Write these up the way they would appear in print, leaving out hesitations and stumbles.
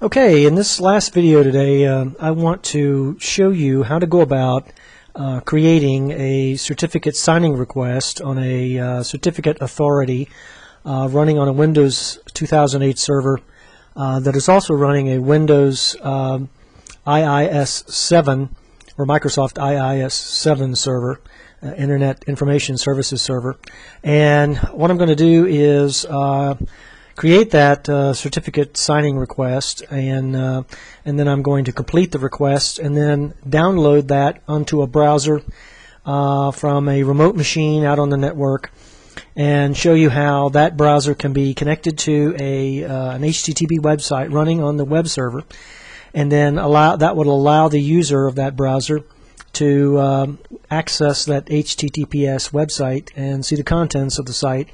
Okay, in this last video today, I want to show you how to go about creating a certificate signing request on a certificate authority running on a Windows 2008 server that is also running a Windows IIS7 or Microsoft IIS7 server, Internet Information Services server. And what I'm going to do is create that certificate signing request, and then I'm going to complete the request and then download that onto a browser from a remote machine out on the network, and show you how that browser can be connected to an HTTP website running on the web server, and then that would allow the user of that browser to access that HTTPS website and see the contents of the site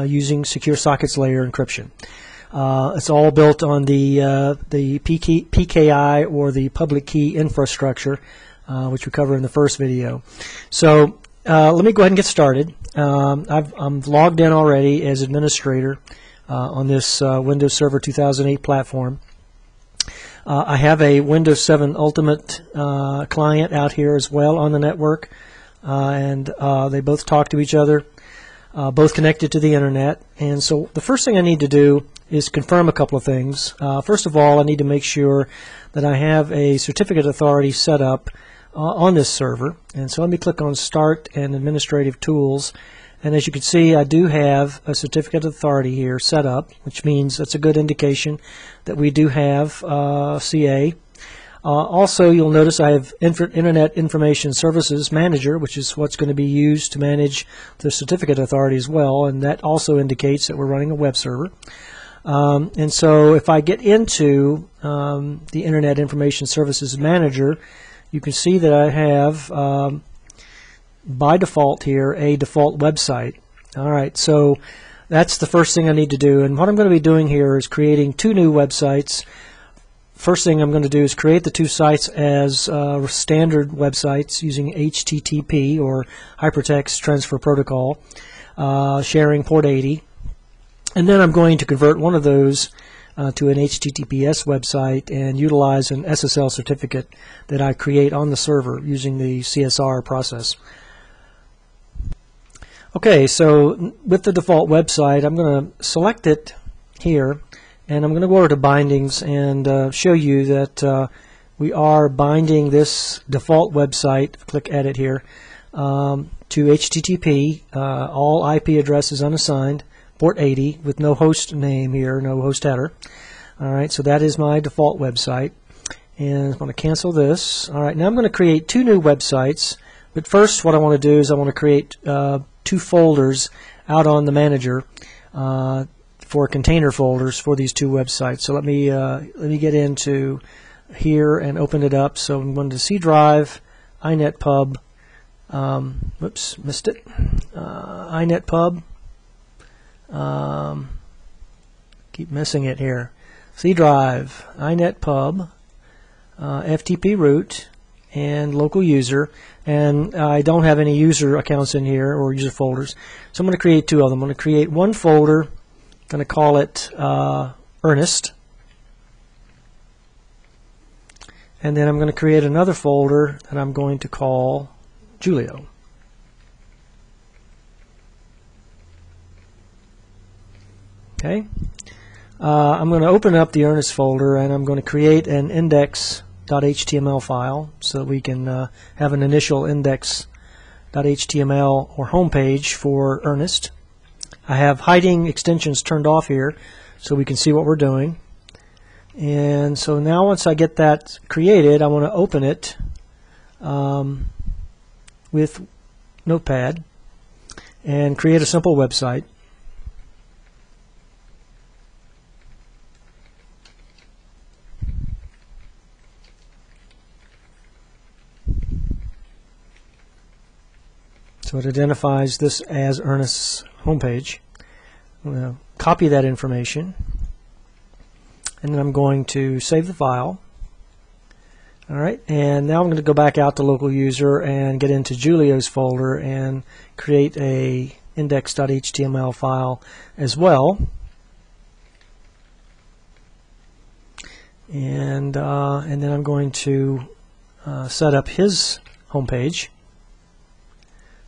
using secure sockets layer encryption. It's all built on the PKI, or the public key infrastructure, which we covered in the first video. So let me go ahead and get started. I'm logged in already as administrator on this Windows Server 2008 platform. I have a Windows 7 Ultimate client out here as well on the network, and they both talk to each other, both connected to the internet. And so the first thing I need to do is confirm a couple of things. First of all, I need to make sure that I have a certificate authority set up on this server. And so let me click on Start and Administrative Tools. And as you can see, I do have a certificate authority here set up, which means that's a good indication that we do have CA. Also, you'll notice I have Internet Information Services Manager, which is what's going to be used to manage the certificate authority as well, and that also indicates that we're running a web server. And so if I get into the Internet Information Services Manager, you can see that I have by default here a default website. Alright, so that's the first thing I need to do, and what I'm going to be doing here is creating two new websites. First thing I'm going to do is create the two sites as standard websites using HTTP, or Hypertext Transfer Protocol, sharing port 80, and then I'm going to convert one of those to an HTTPS website and utilize an SSL certificate that I create on the server using the CSR process. Okay, so with the default website, I'm going to select it here, and I'm going to go over to bindings and show you that we are binding this default website, click edit here, to HTTP, all IP addresses unassigned, port 80, with no host name here, no host header. Alright, so that is my default website, and I'm going to cancel this. Alright, now I'm going to create two new websites, but first what I want to do is I want to create two folders out on the manager for container folders for these two websites. So let me get into here and open it up. So I'm going to C drive, inetpub, whoops, missed it, inetpub, keep missing it here, C drive, inetpub, FTP root, and local user, and I don't have any user accounts in here or user folders, so I'm going to create two of them. I'm going to create one folder, going to call it Ernest, and then I'm going to create another folder that I'm going to call Julio. Okay, I'm going to open up the Ernest folder, and I'm going to create an index.html file so that we can have an initial index.html or home page for Ernest. I have hiding extensions turned off here so we can see what we're doing. And so now once I get that created, I want to open it with Notepad and create a simple website. So it identifies this as Ernest's homepage. I'm going to copy that information, and then I'm going to save the file. Alright, and now I'm going to go back out to local user and get into Julio's folder and create a index.html file as well. and then I'm going to set up his home page.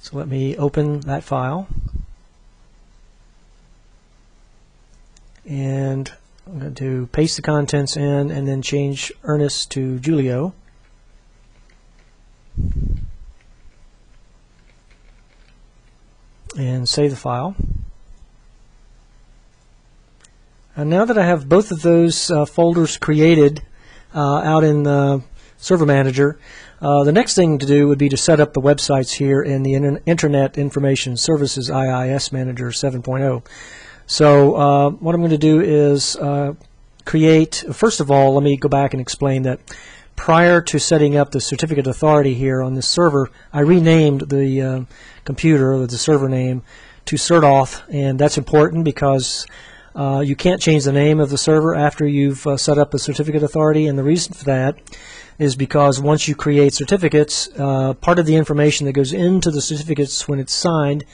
So let me open that file, and I'm going to paste the contents in and then change Ernest to Julio. And save the file. And now that I have both of those folders created out in the Server Manager, the next thing to do would be to set up the websites here in the Internet Information Services IIS Manager 7.0. So what I'm going to do is create, first of all, let me go back and explain that prior to setting up the certificate authority here on this server, I renamed the computer, or the server name, to CertAuth, and that's important because you can't change the name of the server after you've set up a certificate authority, and the reason for that is because once you create certificates, part of the information that goes into the certificates when it's signed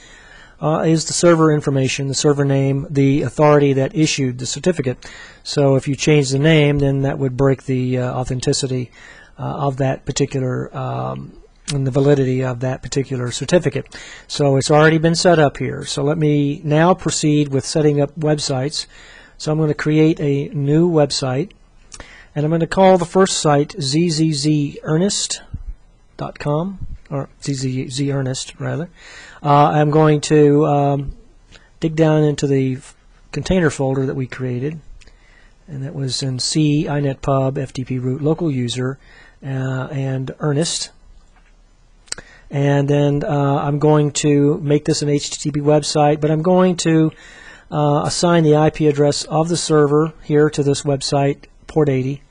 is the server information, the server name, the authority that issued the certificate. So if you change the name, then that would break the authenticity of that particular and the validity of that particular certificate. So it's already been set up here. So let me now proceed with setting up websites. So I'm going to create a new website, and I'm going to call the first site zzernest.com, or zzernest rather. I'm going to dig down into the container folder that we created, and that was in C, inetpub, FTP root, local user, and Ernest. And then I'm going to make this an HTTP website, but I'm going to assign the IP address of the server here to this website, port 80,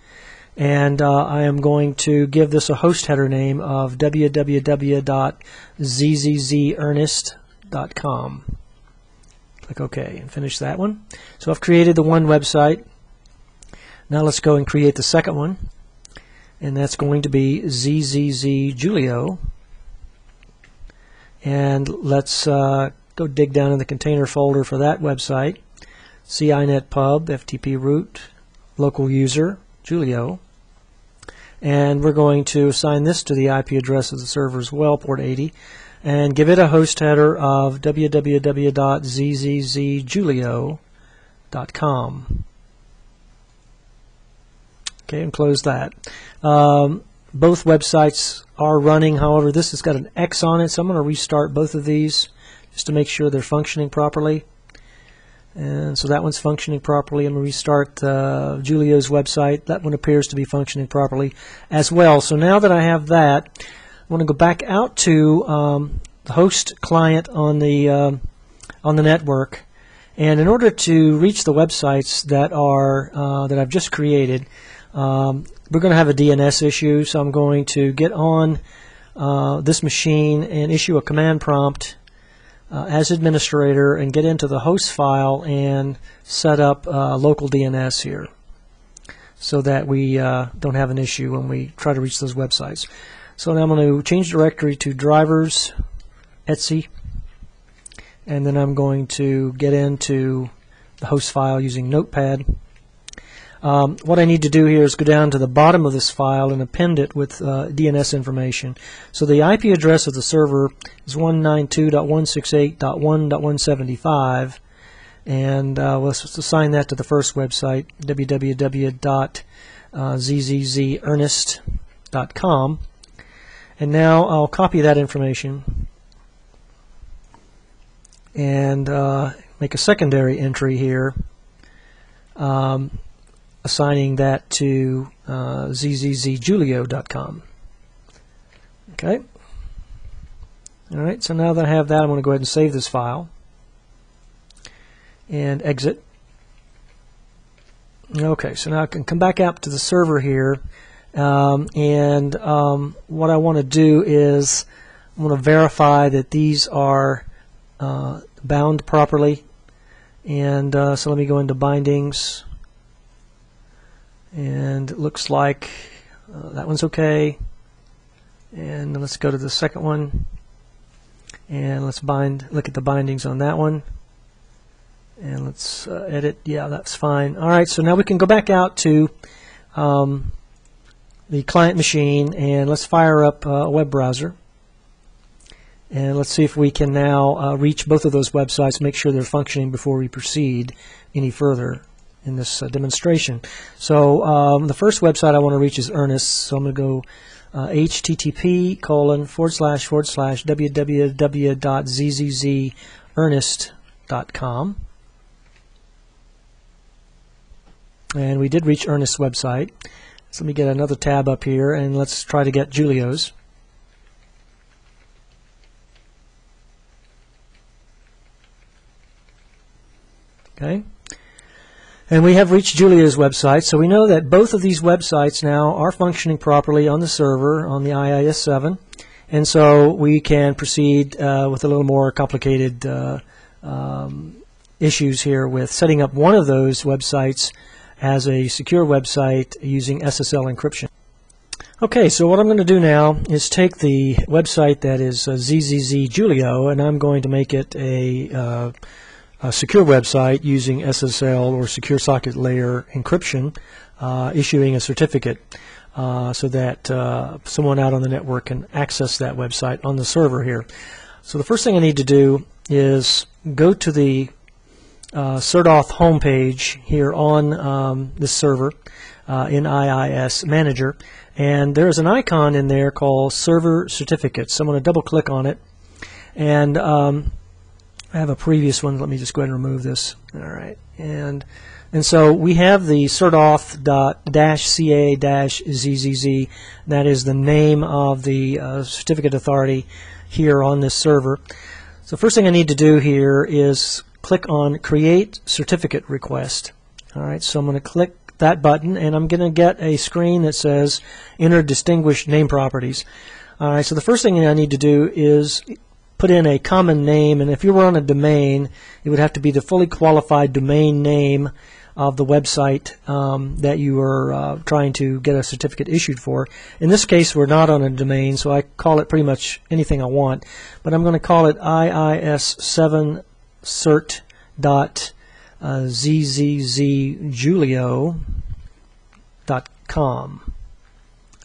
and I am going to give this a host header name of www.zzernest.com. Click OK and finish that one. So I've created the one website. Now let's go and create the second one, and that's going to be zzjulio. And let's go dig down in the container folder for that website. CINETPUB, FTP root, local user, Julio. And we're going to assign this to the IP address of the server as well, port 80, and give it a host header of www.zzjulio.com. Okay, and close that. Both websites are running, however, this has got an X on it, so I'm going to restart both of these just to make sure they're functioning properly. And so that one's functioning properly. I'm going to restart Julio's website. That one appears to be functioning properly as well. So now that I have that, I want to go back out to the host client on the network. And in order to reach the websites that are that I've just created, we're going to have a DNS issue, so I'm going to get on this machine and issue a command prompt as administrator and get into the host file and set up local DNS here so that we don't have an issue when we try to reach those websites. So now I'm going to change directory to drivers etc, and then I'm going to get into the host file using Notepad. What I need to do here is go down to the bottom of this file and append it with DNS information. So the IP address of the server is 192.168.1.175, and let's assign that to the first website, www.zzernest.com. And now I'll copy that information and make a secondary entry here, assigning that to zzjulio.com. Okay. Alright, so now that I have that, I'm going to go ahead and save this file and exit. Okay, so now I can come back out to the server here, and what I want to do is I want to verify that these are bound properly, and so let me go into bindings. And it looks like that one's okay. And let's go to the second one, and let's look at the bindings on that one, and let's edit. Yeah, that's fine. All right, so now we can go back out to the client machine, and let's fire up a web browser. And let's see if we can now reach both of those websites, make sure they're functioning before we proceed any further in this demonstration. So the first website I want to reach is Earnest, so I'm going to go http://www.zzzearnest.com. And we did reach Earnest's website. So let me get another tab up here, and let's try to get Julio's. Okay. And we have reached Julio's website, so we know that both of these websites now are functioning properly on the server on the IIS7, and so we can proceed with a little more complicated issues here with setting up one of those websites as a secure website using SSL encryption. Okay, so what I'm going to do now is take the website that is ZZZ Julio, and I'm going to make it a secure website using SSL or secure socket layer encryption, issuing a certificate so that someone out on the network can access that website on the server here. So the first thing I need to do is go to the CertAuth homepage here on this server in IIS Manager, and there's an icon in there called Server Certificates. So I'm going to double click on it, and I have a previous one. Let me just go ahead and remove this. All right, and so we have the certauth.-ca-zzz. That is the name of the certificate authority here on this server. So first thing I need to do here is click on Create Certificate Request. All right, so I'm going to click that button, and I'm going to get a screen that says Enter Distinguished Name Properties. All right, so the first thing I need to do is put in a common name, and if you were on a domain, it would have to be the fully qualified domain name of the website that you are trying to get a certificate issued for. In this case, we're not on a domain, so I call it pretty much anything I want, but I'm going to call it IIS7 cert.zzzzjulio.com.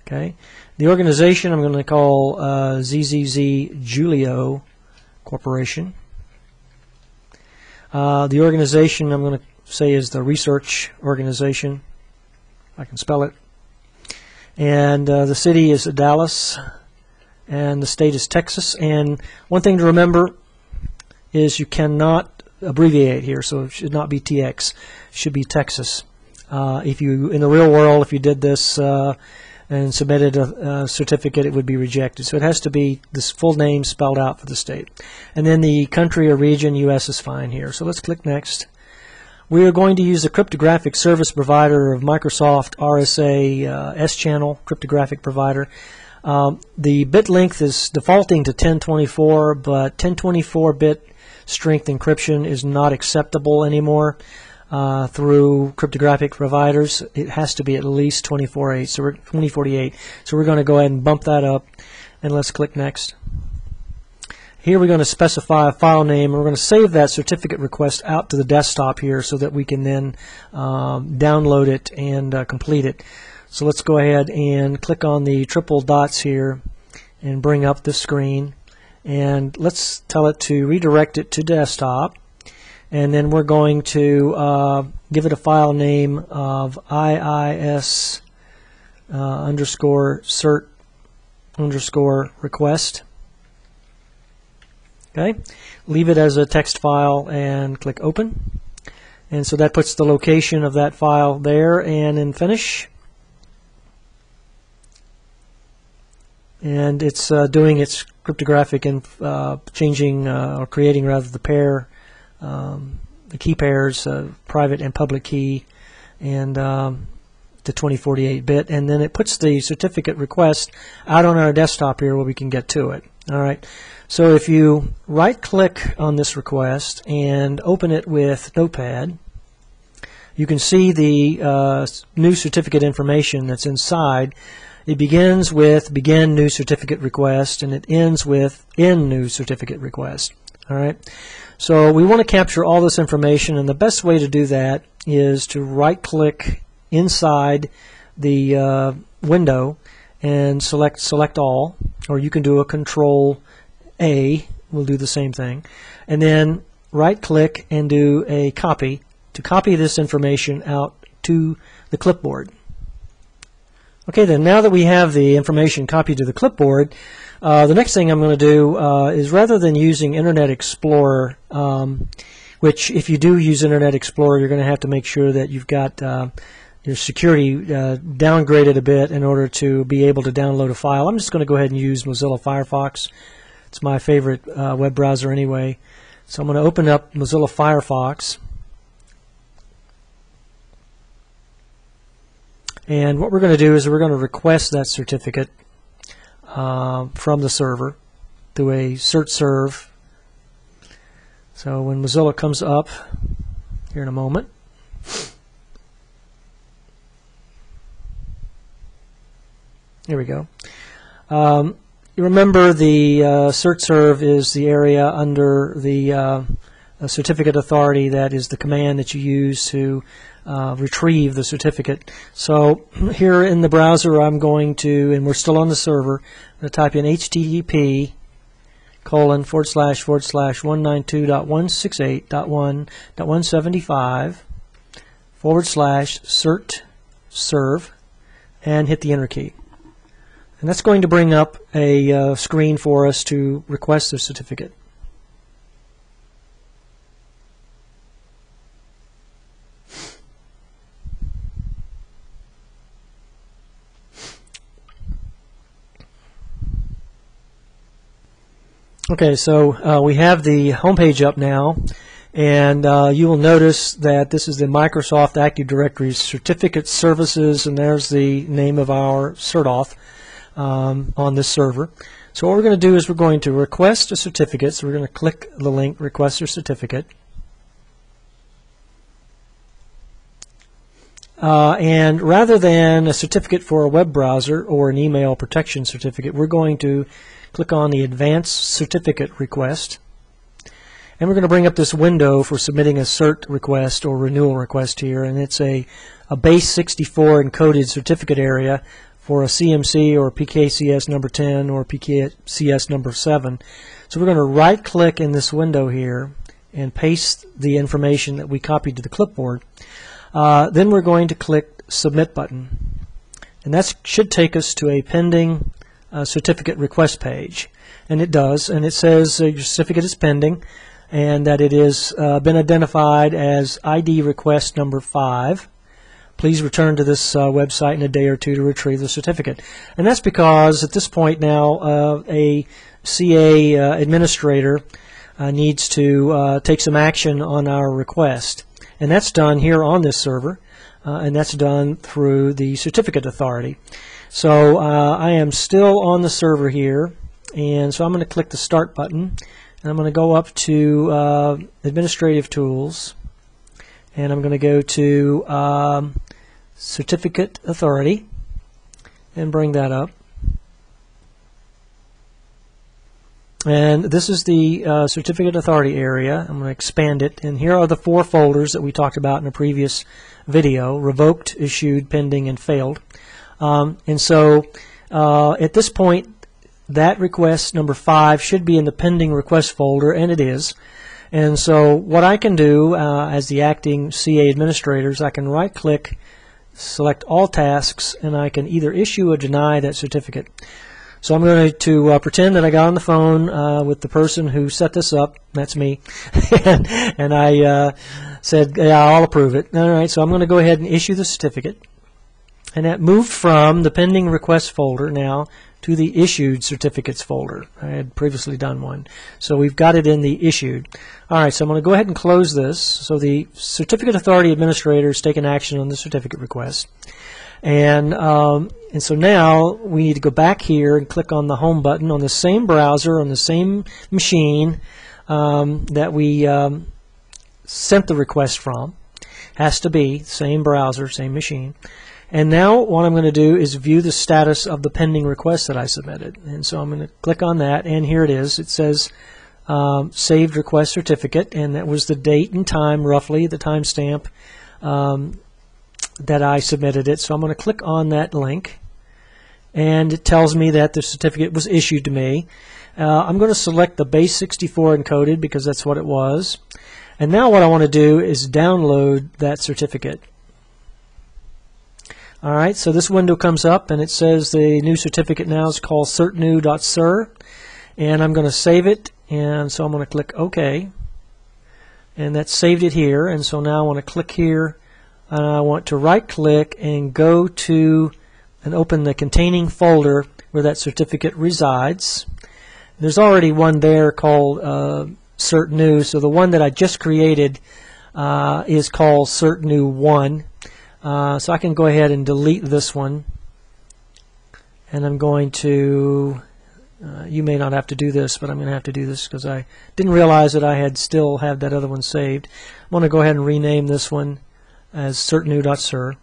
Okay. The organization I'm going to call ZZZ Julio Corporation. The organization I'm going to say is the research organization. I can spell it. And the city is Dallas, and the state is Texas. And one thing to remember is you cannot abbreviate here, so it should not be TX. It should be Texas. If you, in the real world, if you did this and submitted a certificate, it would be rejected. So it has to be this full name spelled out for the state. And then the country or region, US, is fine here. So let's click Next. We are going to use the cryptographic service provider of Microsoft RSA S-channel cryptographic provider. The bit length is defaulting to 1024, but 1024-bit strength encryption is not acceptable anymore through cryptographic providers. It has to be at least 2048. So we're going to go ahead and bump that up, and let's click Next. Here we're going to specify a file name, and we're going to save that certificate request out to the desktop here so that we can then download it and complete it. So let's go ahead and click on the triple dots here and bring up the screen. And let's tell it to redirect it to desktop, and then we're going to give it a file name of IIS _cert _request. Okay, leave it as a text file and click Open, and so that puts the location of that file there, and then Finish. And it's doing its cryptographic and changing or creating rather the pair, the key pairs, private and public key, and the 2048-bit, and then it puts the certificate request out on our desktop here where we can get to it. All right. So if you right-click on this request and open it with Notepad, you can see the new certificate information that's inside. It begins with Begin New Certificate Request, and it ends with End New Certificate Request. All right. So we want to capture all this information, and the best way to do that is to right-click inside the window and select all, or you can do a Control A. We'll do the same thing, and then right click and do a copy to copy this information out to the clipboard. Okay, then now that we have the information copied to the clipboard, the next thing I'm going to do is, rather than using Internet Explorer, which if you do use Internet Explorer, you're going to have to make sure that you've got your security downgraded a bit in order to be able to download a file. I'm just going to go ahead and use Mozilla Firefox. It's my favorite web browser anyway. So I'm going to open up Mozilla Firefox. And what we're going to do is we're going to request that certificate from the server through a cert serve. So when Mozilla comes up here in a moment, here we go. You remember the cert serve is the area under the certificate authority that is the command that you use to retrieve the certificate. So here in the browser I'm going to, and we're still on the server, I'm going to type in http://192.168.1.175/cert serve and hit the enter key. And that's going to bring up a screen for us to request the certificate. Okay, so we have the home page up now, and you will notice that this is the Microsoft Active Directory Certificate Services, and there's the name of our CertAuth on this server. So what we're going to do is we're going to request a certificate. So we're going to click the link, Request Your Certificate. And rather than a certificate for a web browser or an email protection certificate, we're going to click on the Advanced Certificate Request. And we're going to bring up this window for submitting a cert request or renewal request here. And it's a base 64 encoded certificate area for a CMC or PKCS number 10 or PKCS number 7. So we're going to right click in this window here and paste the information that we copied to the clipboard. Then we're going to click Submit button, and that should take us to a pending certificate request page, and it does, and it says your certificate is pending and that it has been identified as ID request number 5. Please return to this website in a day or two to retrieve the certificate. And that's because at this point now a CA administrator needs to take some action on our request. And that's done here on this server, and that's done through the certificate authority. So I am still on the server here, and so I'm going to click the Start button, and I'm going to go up to Administrative Tools, and I'm going to go to Certificate Authority and bring that up. And this is the Certificate Authority area. I'm going to expand it, and here are the 4 folders that we talked about in a previous video: revoked, issued, pending, and failed. And so at this point, that request number 5 should be in the pending request folder, and it is. And so what I can do as the acting CA administrator is I can right click, select all tasks, and I can either issue or deny that certificate. So I'm going to pretend that I got on the phone with the person who set this up. That's me. and I said, yeah, I'll approve it. All right, so I'm going to go ahead and issue the certificate. And that moved from the pending request folder now to the issued certificates folder. I had previously done one. So we've got it in the issued. All right, so I'm going to go ahead and close this. So the Certificate Authority Administrator has taken action on the certificate request. And so now we need to go back here and click on the Home button on the same browser, on the same machine that we sent the request from. Has to be same browser, same machine. And now what I'm going to do is view the status of the pending request that I submitted. And so I'm going to click on that, and here it is. It says saved request certificate, and that was the date and time, roughly, the timestamp that I submitted it. So I'm going to click on that link, and it tells me that the certificate was issued to me. I'm going to select the base 64 encoded because that's what it was. And now what I want to do is download that certificate. Alright, so this window comes up and it says the new certificate now is called certnew.sir, and I'm going to save it, and so I'm going to click OK, and that saved it here. And so now I want to click here, and I want to right click and go to and open the containing folder where that certificate resides. There's already one there called certnew, so the one that I just created is called certnew1. So I can go ahead and delete this one, and I'm going to, you may not have to do this, but I'm going to have to do this because I didn't realize that I had still had that other one saved. I'm going to go ahead and rename this one as certnew.sir.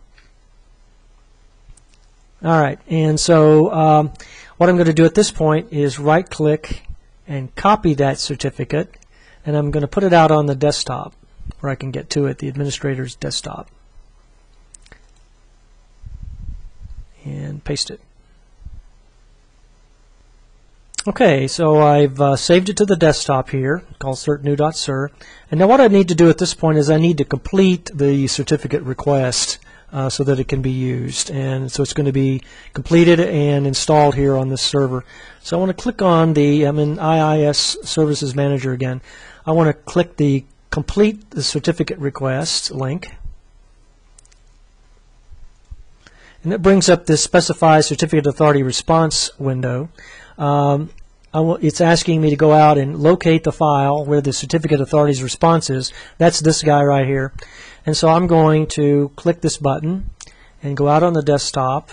Alright, and so what I'm going to do at this point is right click and copy that certificate, and I'm going to put it out on the desktop where I can get to it, the administrator's desktop, and paste it. Okay, so I've saved it to the desktop here, called certnew.sir, and now what I need to do at this point is I need to complete the certificate request so that it can be used, and so it's going to be completed and installed here on this server. So I want to click on the, I'm in IIS Services Manager again. I want to click the complete the certificate request link, and it brings up this specify certificate authority response window. It's asking me to go out and locate the file where the certificate authority's response is. That's this guy right here. And so I'm going to click this button and go out on the desktop,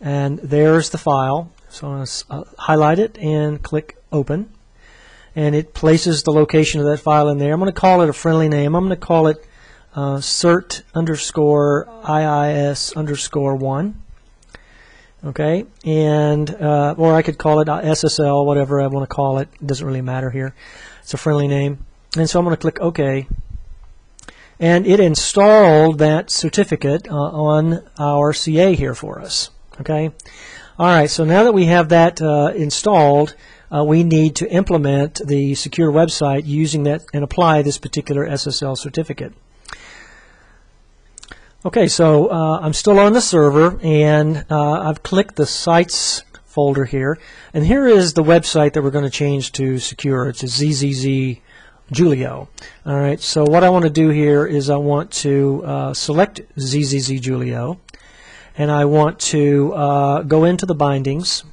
and there's the file. So I'm going to highlight it and click open, and it places the location of that file in there. I'm going to call it a friendly name. I'm going to call it cert_IIS_1. Okay, and or I could call it SSL, whatever I want to call it. It doesn't really matter here. It's a friendly name. And so I'm going to click OK. And it installed that certificate on our CA here for us. Okay. All right. So now that we have that installed, we need to implement the secure website using that and apply this particular SSL certificate. Okay, so I'm still on the server, and I've clicked the Sites folder here, and here is the website that we're going to change to secure. It's a ZZZ Julio. All right, so what I want to do here is I want to select ZZZ Julio, and I want to go into the bindings,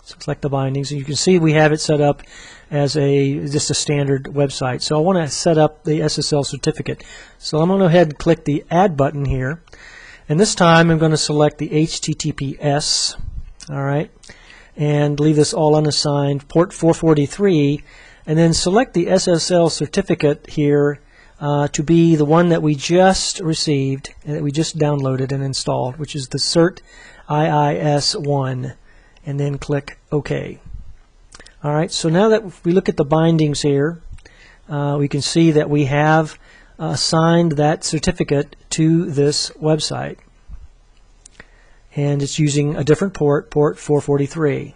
select the bindings, and you can see we have it set up as just a standard website. So I want to set up the SSL certificate. So I'm going to go ahead and click the Add button here, and this time I'm going to select the HTTPS, all right, and leave this all unassigned, port 443, and then select the SSL certificate here to be the one that we just received and that we just downloaded and installed, which is the Cert IIS1, and then click OK. Alright, so now that we look at the bindings here, we can see that we have assigned that certificate to this website. And it's using a different port, port 443.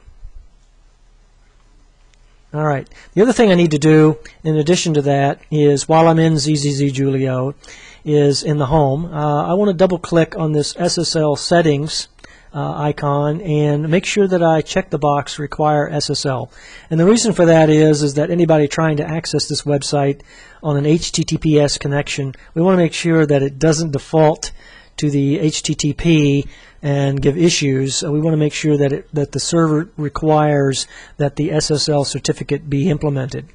Alright, the other thing I need to do in addition to that is, while I'm in ZZZ Julio, is in the home, I want to double click on this SSL settings icon and make sure that I check the box require SSL. And the reason for that is that anybody trying to access this website on an HTTPS connection, we want to make sure that it doesn't default to the HTTP and give issues. We want to make sure that that the server requires that the SSL certificate be implemented.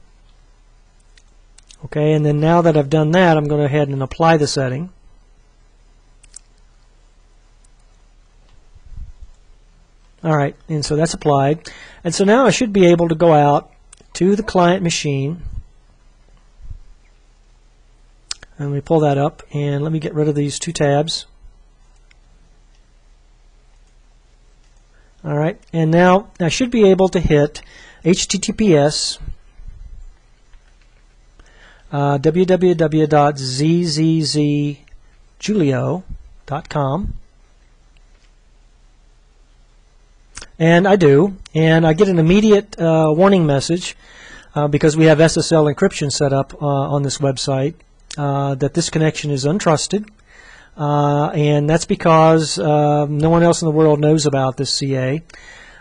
Okay, and then now that I've done that, I'm going to go ahead and apply the setting. Alright, and so that's applied. And so now I should be able to go out to the client machine. And let me pull that up, and let me get rid of these two tabs. Alright, and now I should be able to hit HTTPS www.zzz julio.com. And I do, and I get an immediate warning message because we have SSL encryption set up on this website that this connection is untrusted, and that's because no one else in the world knows about this CA,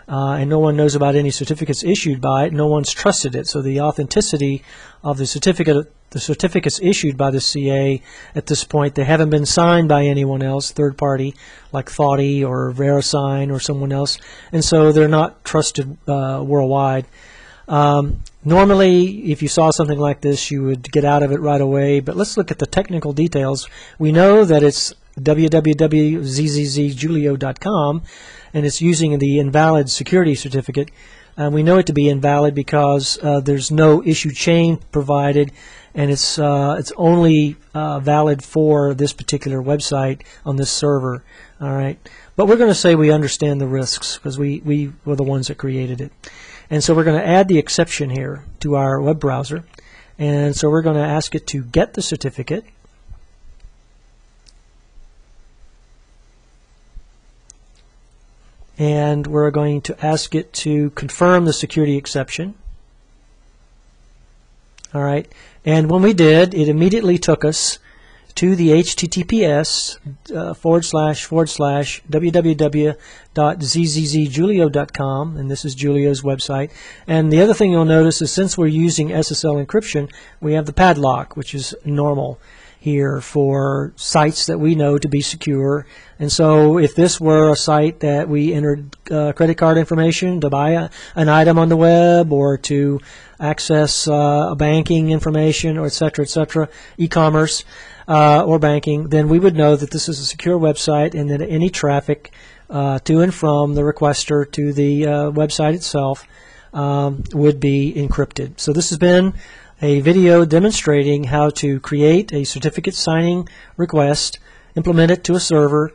and no one knows about any certificates issued by it. No one's trusted it, so the authenticity of the certificates issued by the CA at this point, they haven't been signed by anyone else, third party, like Thoughty or VeriSign or someone else, and so they're not trusted worldwide. Normally, if you saw something like this, you would get out of it right away, but let's look at the technical details. We know that it's www.zzjulio.com, and it's using the invalid security certificate. We know it to be invalid because there's no issue chain provided, and it's only valid for this particular website on this server. All right, but we're going to say we understand the risks because we were the ones that created it, and so we're going to add the exception here to our web browser, and so we're going to ask it to get the certificate. And we're going to ask it to confirm the security exception. All right, and when we did, it immediately took us to the HTTPS www.zzjulio.com, and this is Julio's website. And the other thing you'll notice is since we're using SSL encryption, we have the padlock, which is normal here for sites that we know to be secure. And so if this were a site that we entered credit card information to buy an item on the web or to access banking information, or et cetera, e-commerce or banking, then we would know that this is a secure website and that any traffic to and from the requester to the website itself would be encrypted. So this has been a video demonstrating how to create a certificate signing request, implement it to a server,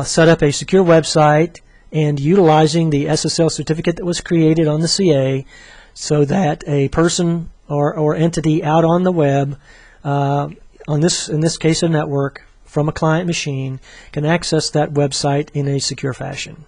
set up a secure website, and utilizing the SSL certificate that was created on the CA so that a person or entity out on the web, in this case a network, from a client machine, can access that website in a secure fashion.